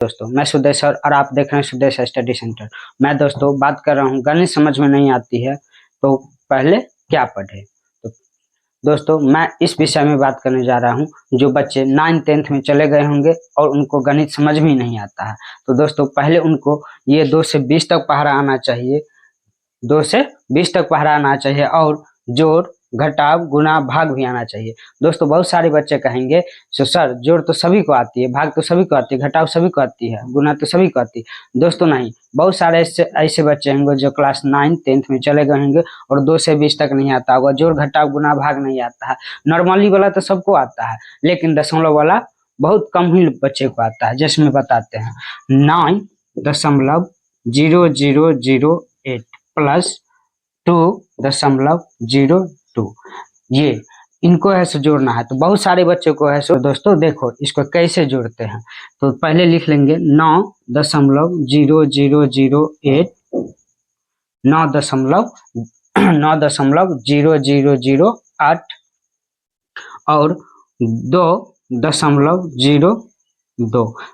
दोस्तों मैं सुदेश और आप देख रहे हैं सुदेश स्टडी सेंटर। मैं दोस्तों बात कर रहा हूँ, गणित समझ में नहीं आती है तो पहले क्या पढ़े। तो दोस्तों मैं इस विषय में बात करने जा रहा हूँ, जो बच्चे 9th 10th में चले गए होंगे और उनको गणित समझ में ही नहीं आता है। तो दोस्तों पहले उनको ये 2 से 20 तक पढ़ा आना चाहिए, 2 से 20 तक पढ़ा आना चाहिए और जोड़ घटाव गुणा भाग भी आना चाहिए। दोस्तों बहुत सारे बच्चे कहेंगे सर जोड़ तो सभी को आती है, भाग तो सभी को आती है, घटाव सभी को आती है, गुणा तो सभी को आती है। दोस्तों नहीं, बहुत सारे ऐसे बच्चे होंगे जो क्लास 9 10th में चले गए होंगे और 2 से 20 तक नहीं आता होगा, जोड़ घटाव गुणा भाग नहीं आता है। नॉर्मली वाला तो सबको आता है, लेकिन दशमलव वाला बहुत कम ही बच्चे को आता है। जैसे में बताते हैं 9.0008 प्लस 2.02, ये इनको है सो जोड़ना है। तो बहुत सारे बच्चों को है सो दोस्तों देखो इसको कैसे जोड़ते हैं। तो पहले लिख लेंगे 9.0008 9.0008 और 2.02।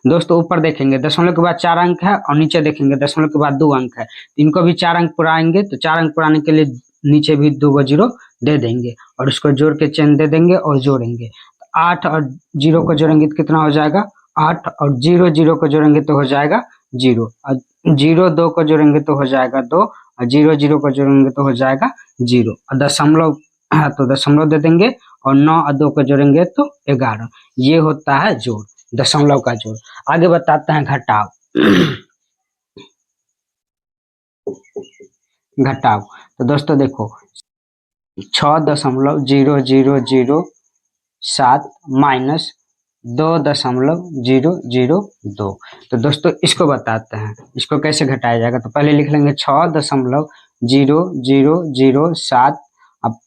दोस्तों ऊपर देखेंगे दशमलव के बाद 4 अंक है और नीचे देखेंगे दशमलव के बाद 2 अंक है। इनको भी 4 अंक पुराएंगे, तो 4 अंक पुराने के लिए नीचे भी 2 जीरो दे देंगे और उसको जोड़ के चेन दे देंगे और जोड़ेंगे। 8 और 0 को जोड़ेंगे तो कितना हो जाएगा 8, और 0 0 को जोड़ेंगे तो हो जाएगा 0, और 0 2 को जोड़ेंगे तो हो जाएगा 2, और 0 0 को जोड़ेंगे तो हो जाएगा 0, और दशमलव तो दशमलव दे देंगे, और 9 और 2 को जोड़ेंगे तो 11। ये होता है जोड़, दशमलव का जोड़। आगे बताते हैं घटाव। घटाव तो दोस्तों देखो 6.0007 माइनस 2.002। तो दोस्तों इसको बताते हैं, इसको कैसे घटाया जाएगा। तो पहले लिख लेंगे 6.0007 अब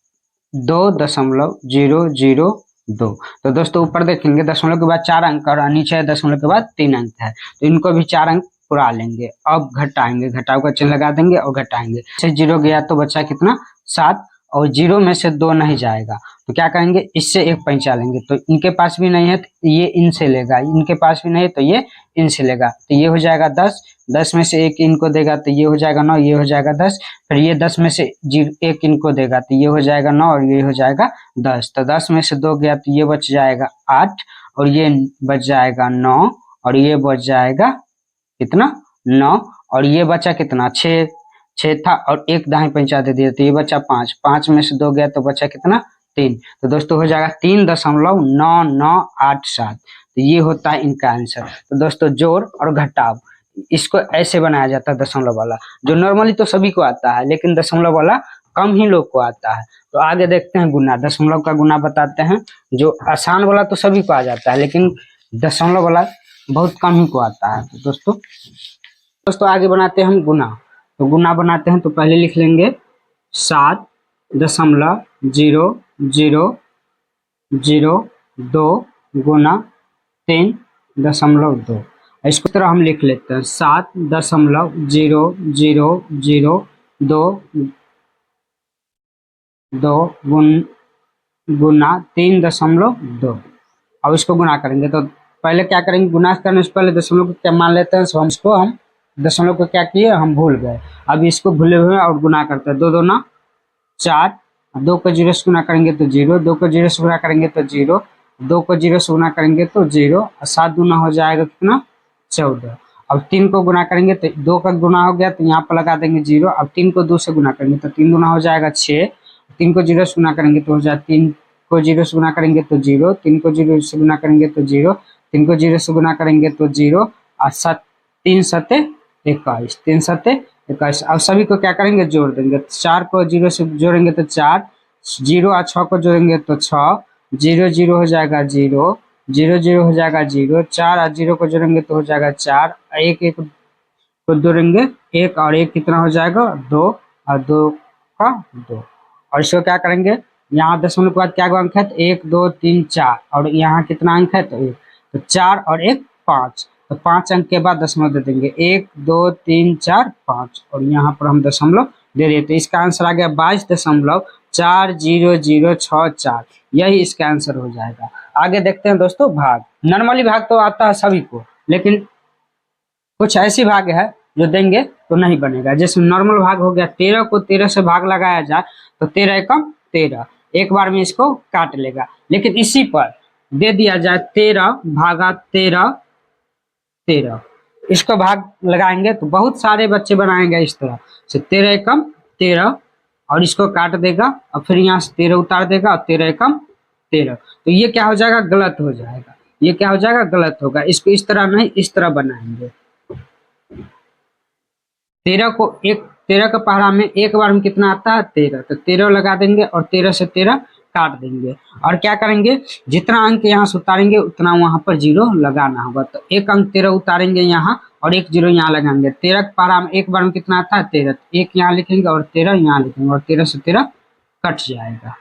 2.002। तो दोस्तों ऊपर देखेंगे दशमलव के बाद 4 अंक और नीचे दशमलव के बाद 3 अंक है, तो इनको भी 4 अंक पुरा लेंगे। अब घटाएंगे, घटाव का चिन्ह लगा देंगे और घटाएंगे। से 0 गया तो बचा कितना 7, और 0 में से 2 नहीं जाएगा तो क्या करेंगे इससे 1 पैंचा लेंगे। तो इनके पास भी नहीं है तो ये इनसे लेगा, इनके पास भी नहीं है तो ये इनसे लेगा, तो ये हो जाएगा 10। 10 में से 1 इनको देगा तो ये हो जाएगा 9, ये हो जाएगा 10। फिर ये 10 में से 1 इनको देगा तो ये हो जाएगा 9 और ये हो जाएगा 10। तो 10 में से 2 गया तो ये बच जाएगा 8, और ये बच जाएगा 9, और ये बच जाएगा कितना 9, और ये बचा कितना 6 था, और 1 दाएं पैंचा दे दिया तो ये बचा 5। 5 में से 2 गया तो बचा कितना 3। तो दोस्तों हो जाएगा 3.9987। तो ये होता है इनका आंसर। तो दोस्तों जोड़ और घटाव इसको ऐसे बनाया जाता है दशमलव वाला, जो नॉर्मली तो सभी को आता है लेकिन दशमलव वाला कम ही लोग को आता है। तो आगे देखते हैं गुना। दशमलव का गुना बताते हैं, जो आसान वाला तो सभी को आ जाता है लेकिन दशमलव वाला बहुत कम ही को आता है। तो दोस्तों आगे बनाते हैं हम गुना। तो गुना बनाते हैं तो पहले लिख लेंगे 7.0002 गुना 3.2। इसको तरह हम लिख लेते हैं 7.0002 गुना 3.2। अब इसको गुना करेंगे तो पहले क्या करेंगे, गुना करने से पहले दशमलव को क्या मान लेते हैं, सो हम दशमलव को क्या किए हम भूल गए। अब इसको भूले हुए और गुना करते हैं। 2 2 9 4, 2 को 0 से गुना करेंगे तो 0, 2 को 0 से गुना करेंगे तो 0, 2 को 0 से गुना करेंगे तो 0, और 7 गुना हो जाएगा कितना 14। अब 3 को गुना करेंगे तो 2 का गुना हो गया तो यहाँ पर लगा देंगे 0। अब 3 को 2 से गुना करेंगे तो 3 गुना हो जाएगा 6। 3 को 0 से गुना करेंगे तो हो जाएगा 3 को 0 से गुना करेंगे तो 0, 3 को 0 से गुना करेंगे तो 0, 3 को 0 से गुना करेंगे तो 0, और 3 7 21, 3 7 21। अब सभी को क्या करेंगे जोड़ देंगे। 4 को 0 से जोड़ेंगे तो 4, 0 और 6 को जोड़ेंगे तो 6, 0 0 हो जाएगा 0, 0 0 हो जाएगा 0, 4 और 0 को जोड़ेंगे तो हो जाएगा 4, 1 1 को जोड़ेंगे 1 और 1 कितना हो जाएगा 2, और 2 का 2। और इसको क्या करेंगे, यहाँ दशमलव के बाद क्या अंक है तो 1 2 3 4, और यहाँ कितना अंक है तो 1, तो 4 और 1 5। तो 5 अंक के बाद दशमलव दे देंगे 1 2 3 4 5, और यहाँ पर हम दशमलव दे देते। तो इसका आंसर आ गया 22.4064। यही इसका आंसर हो जाएगा। आगे देखते हैं दोस्तों भाग। नॉर्मली भाग तो आता है सभी को, लेकिन कुछ ऐसी भाग है जो देंगे तो नहीं बनेगा। जैसे नॉर्मल भाग हो गया, 13 को 13 से भाग लगाया जाए तो 13 एकम 13, एक बार में इसको काट लेगा। लेकिन इसी पर दे दिया जाए 13 भागा 13 13, इसको भाग लगाएंगे तो बहुत सारे बच्चे बनाएंगे इस तरह से 13 एकम 13, और इसको काट देगा और फिर यहाँ से 13 उतार देगा और 13 एकम 13, तो ये क्या हो जाएगा, गलत हो जाएगा। ये क्या हो जाएगा, गलत होगा। इसको इस तरह नहीं, इस तरह बनाएंगे। 13 को एक 13 का पहाड़ा में एक बार में कितना आता है, 13, तो 13 लगा देंगे और 13 से 13 काट देंगे। और क्या करेंगे, जितना अंक यहाँ से उतारेंगे उतना वहां पर जीरो लगाना होगा। तो एक अंक 13 उतारेंगे यहाँ और एक जीरो यहाँ लगाएंगे। 13 का पहाड़ा में एक बार में कितना आता है, 13, एक यहाँ लिखेंगे और 13 यहाँ लिखेंगे और 13 से 13 कट जाएगा।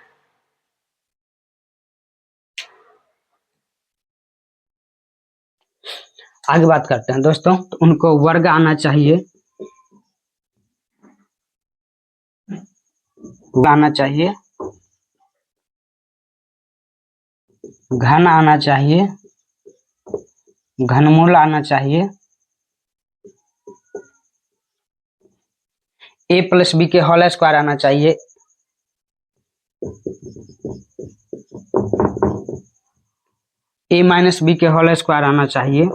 आगे बात करते हैं दोस्तों, तो उनको वर्ग आना चाहिए, आना चाहिए, घन आना चाहिए, घनमूल आना चाहिए, a प्लस बी के होल स्क्वायर आना चाहिए, a माइनस बी के होल स्क्वायर आना चाहिए,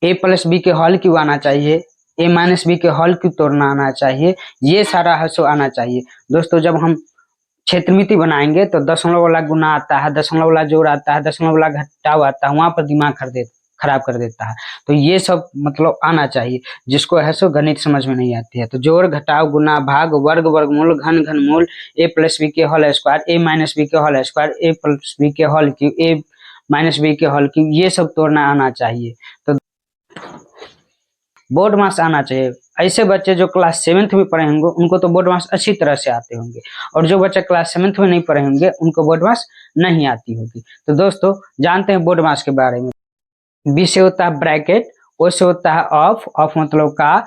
a प्लस बी के होल क्यूब आना चाहिए, a माइनस बी के होल क्यूब तोड़ना आना चाहिए। ये सारा है सो आना चाहिए। दोस्तों जब हम क्षेत्रमिति बनाएंगे तो दशमलव वाला गुना आता है, दशमलव वाला जोड़ आता है, दशमलव वाला घटाव आता है, वहां पर दिमाग खराब कर देता है। तो ये सब मतलब आना चाहिए, जिसको है सो गणित समझ में नहीं आती है। तो जोड़ घटाव गुना भाग वर्ग वर्गमूल घन घनमूल a प्लस बी के whole square, a minus B के whole square, a plus B के whole cube, a minus B के होल क्यूब, ये सब तोड़ना आना चाहिए। तो बोर्ड मास आना चाहिए। ऐसे बच्चे जो क्लास 7th में पढ़े होंगे उनको तो बोर्ड मास अच्छी तरह से आते होंगे, और जो बच्चे क्लास 7th में नहीं पढ़े होंगे उनको बोर्ड मास नहीं आती होगी। तो दोस्तों जानते हैं बोर्ड मास के बारे में। बी से होता है ब्रैकेट, ओ से होता है ऑफ मतलब का,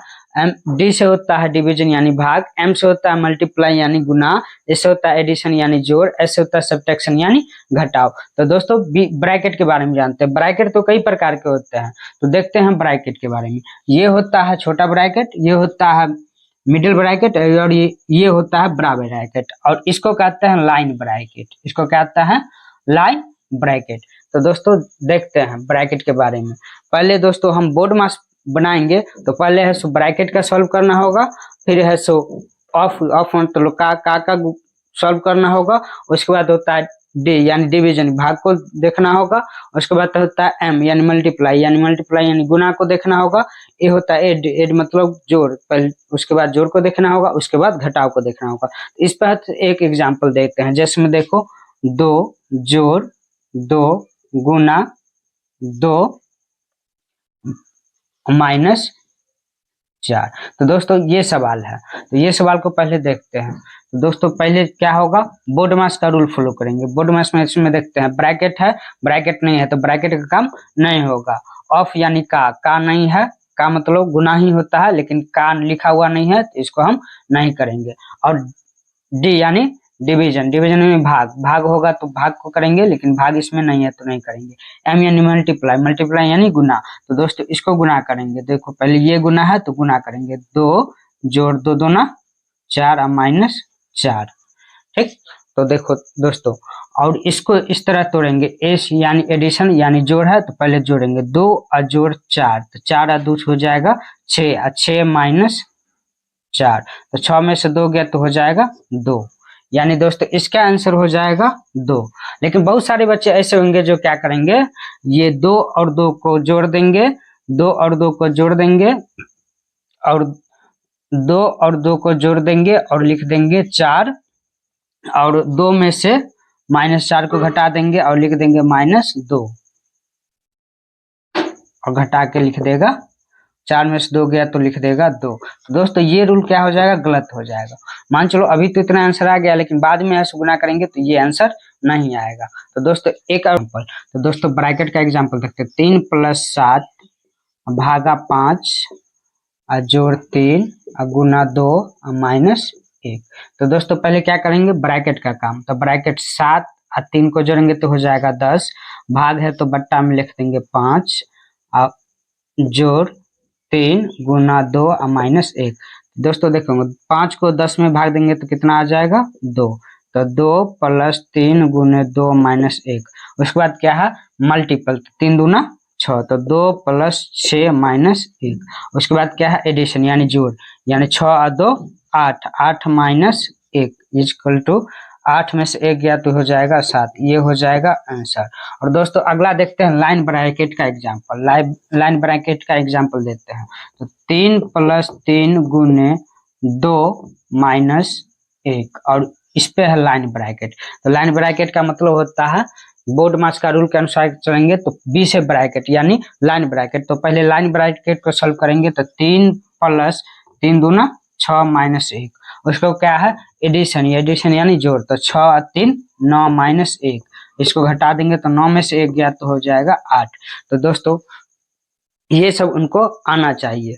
डी से होता है डिवीजन यानी भाग, एम से होता है मल्टीप्लाई यानी गुना, एस से होता है एडिशन यानी जोड़, एस से होता है सब्ट्रैक्शन यानी घटाव। तो दोस्तों ब्रैकेट के बारे में जानते हैं। ब्रैकेट तो कई प्रकार के होते हैं, तो देखते हैं ब्रैकेट के बारे में। ये होता है छोटा ब्रैकेट, ये होता है मिडिल ब्रैकेट, और ये होता है बड़ा ब्रैकेट, और इसको कहते हैं लाइन ब्रैकेट। इसको कहता है लाइन ब्रैकेट। तो दोस्तों देखते हैं ब्रैकेट के बारे में। पहले दोस्तों हम बोर्ड मास बनाएंगे तो पहले है सो ब्रैकेट का सॉल्व करना होगा, फिर है सो ऑफ मतलब का सॉल्व करना होगा। उसके बाद होता है डी यानी डिवीजन, भाग को देखना होगा। उसके बाद होता है एम यानी मल्टीप्लाई यानी गुना को देखना होगा। ए होता है एड मतलब जोड़, पहले उसके बाद जोड़ को देखना होगा, उसके बाद घटाव को देखना होगा। इस पर एक एग्जाम्पल देखते हैं, जैसे में देखो 2 जोड़ 2 गुना 2 माइनस 4। तो दोस्तों ये सवाल है, तो ये सवाल को पहले देखते हैं। तो दोस्तों पहले क्या होगा, बोर्ड मास का रूल फॉलो करेंगे। बोर्ड मास में इसमें देखते हैं ब्रैकेट है, ब्रैकेट नहीं है तो ब्रैकेट का काम नहीं होगा। ऑफ यानी का नहीं है, का मतलब गुना ही होता है, लेकिन का लिखा हुआ नहीं है तो इसको हम नहीं करेंगे। और डी यानी डिवीजन में भाग होगा तो भाग को करेंगे, लेकिन भाग इसमें नहीं है तो नहीं करेंगे। एम यानी मल्टीप्लाई यानी गुना, तो दोस्तों इसको गुना करेंगे। देखो पहले ये गुना है तो गुना करेंगे, 2 जोड़ 2 दूना 4 और माइनस 4। ठीक, तो देखो दोस्तों, और इसको इस तरह तोड़ेंगे, एस यानी एडिशन यानी जोड़ है तो पहले जोड़ेंगे 2 और जोड़ 4, तो 4 और 2 हो जाएगा 6 और 6 माइनस 4, तो 6 में से 2 गया तो हो जाएगा 2, यानी दोस्तों इसका आंसर हो जाएगा 2। लेकिन बहुत सारे बच्चे ऐसे होंगे जो क्या करेंगे, ये 2 और 2 को जोड़ देंगे, 2 और 2 को जोड़ देंगे, और 2 और 2 को जोड़ देंगे और लिख देंगे 4, और 2 में से -4 को घटा देंगे और लिख देंगे -2, और घटा के लिख देगा 4 में से 2 गया तो लिख देगा 2। तो दोस्तों ये रूल क्या हो जाएगा, गलत हो जाएगा। मान चलो अभी तो इतना आंसर आ गया, लेकिन बाद में ऐसे गुना करेंगे तो ये आंसर नहीं आएगा। तो दोस्तों एक एग्जाम्पल, तो दोस्तों ब्रैकेट का एग्जाम्पल देखते हैं। 3 + 7 भागा 5 जोड़ 3 गुना 2 -1। तो दोस्तों पहले क्या करेंगे, ब्रैकेट का काम। तो ब्रैकेट 7 और 3 को जोड़ेंगे तो हो जाएगा 10, भाग है तो बट्टा में लिख देंगे 5 और जोड़ 3 गुना 2 और माइनस 1। दोस्तों देखो 5 को 10 में भाग देंगे तो कितना आ जाएगा 2, तो 2 प्लस 3 गुने 2 माइनस 1। उसके बाद क्या है मल्टीपल, 3 दूना 6, तो 2 प्लस 6 माइनस 1। उसके बाद क्या है एडिशन यानी जोड़, यानी 6 और 2 8, 8 माइनस 1 इक्वल टू 8 में से 1 गया तो हो जाएगा 7। ये हो जाएगा आंसर। और दोस्तों अगला देखते हैं लाइन ब्रैकेट का एग्जाम्पल। लाइन ब्रैकेट का एग्जाम्पल देते हैं, तो 3 प्लस 3 गुने 2 माइनस 1 और इस पे है लाइन ब्रैकेट। तो लाइन ब्रैकेट का मतलब होता है बोर्ड मास का रूल के अनुसार चलेंगे तो बी से ब्रैकेट यानी लाइन ब्रैकेट। तो पहले लाइन ब्रैकेट को सॉल्व करेंगे तो 3 प्लस 3 दूना 6 माइनस 1। उसको क्या है एडिशन, एडिशन यानी जोड़, तो 6 और 3 9 माइनस 1। इसको घटा देंगे तो 9 में से 1 गया तो हो जाएगा 8। तो दोस्तों ये सब उनको आना चाहिए।